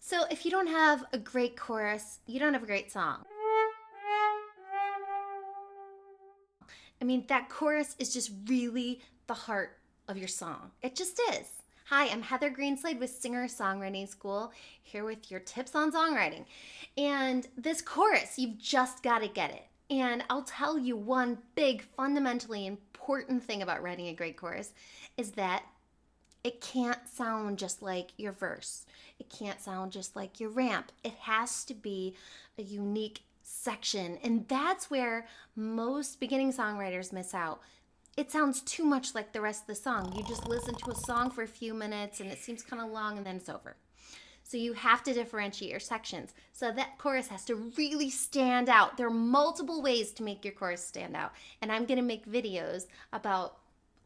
So if you don't have a great chorus, you don't have a great song. I mean, that chorus is just really the heart of your song. It just is. Hi, I'm Heather Greenslade with Singer-Songwriting School, here with your tips on songwriting. And this chorus, you've just got to get it. And I'll tell you one big, fundamentally important thing about writing a great chorus is that it can't sound just like your verse. It can't sound just like your ramp. It has to be a unique section. And that's where most beginning songwriters miss out. It sounds too much like the rest of the song. You just listen to a song for a few minutes and it seems kind of long and then it's over. So you have to differentiate your sections. So that chorus has to really stand out. There are multiple ways to make your chorus stand out. And I'm going to make videos about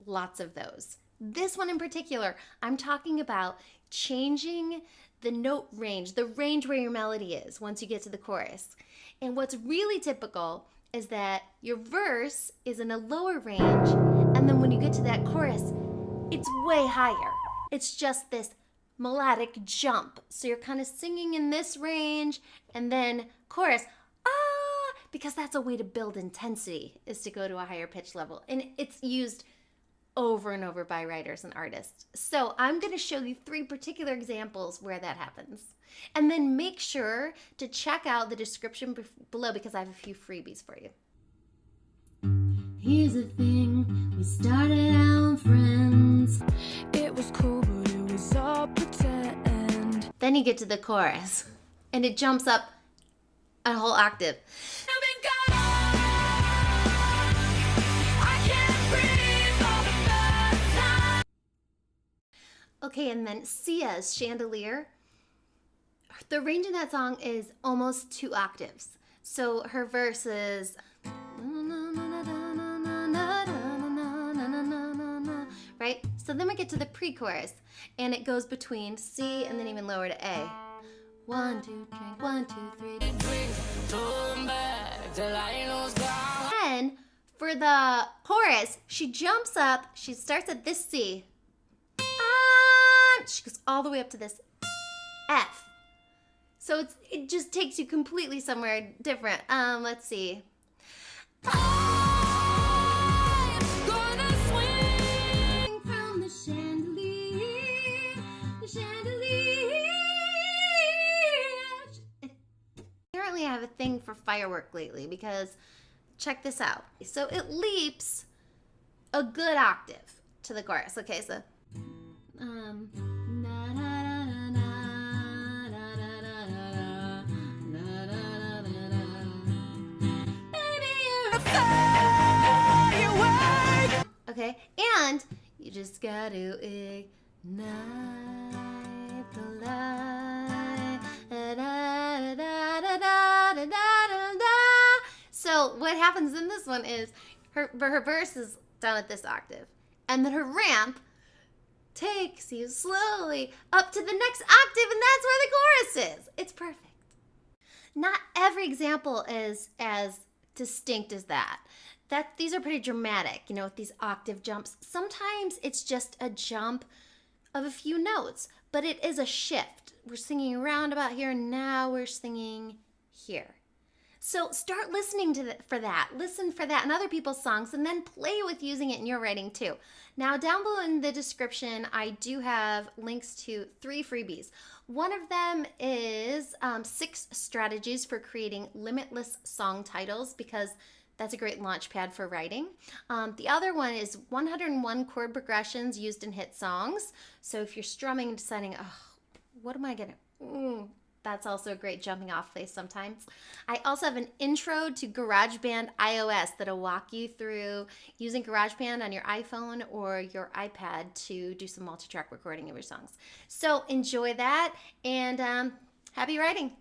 lots of those. This one in particular, I'm talking about changing the note range, the range where your melody is once you get to the chorus. And what's really typical is that your verse is in a lower range, and then when you get to that chorus, it's way higher. It's just this melodic jump. So you're kind of singing in this range, and then chorus, because that's a way to build intensity, is to go to a higher pitch level. And it's used over and over by writers and artists. So I'm going to show you 3 particular examples where that happens. And then make sure to check out the description below because I have a few freebies for you. Here's the thing, we started out friends. It was cool, but it was all pretend. Then you get to the chorus and it jumps up a whole octave. Okay, and then Sia's Chandelier. The range in that song is almost 2 octaves. So her verse is, right? So then we get to the pre-chorus, and it goes between C and then even lower to A. 1, 2, drink, 1, 2, 3. Then for the chorus, she jumps up. She starts at this C. She goes all the way up to this F. So it just takes you completely somewhere different. Let's see. I'm gonna swing from the chandelier, the chandelier. Apparently I have a thing for FIREWORK lately because check this out. So it leaps a good octave to the chorus. Okay, so okay, and you just got to ignite the light. So what happens in this one is her verse is down at this octave, and then her ramp takes you slowly up to the next octave, and that's where the chorus is. It's perfect. Not every example is as distinct as that. These are pretty dramatic, with these octave jumps. Sometimes it's just a jump of a few notes, but it is a shift. We're singing around about here, and now we're singing here. So start listening for that. Listen for that in other people's songs, and then play with using it in your writing too. Now, down below in the description, I do have links to 3 freebies. One of them is 6 strategies for creating limitless song titles, because that's a great launch pad for writing. The other one is 101 chord progressions used in hit songs. So if you're strumming and deciding, what am I gonna, that's also a great jumping off place sometimes. I also have an intro to GarageBand iOS that'll walk you through using GarageBand on your iPhone or your iPad to do some multi-track recording of your songs. So enjoy that, and happy writing.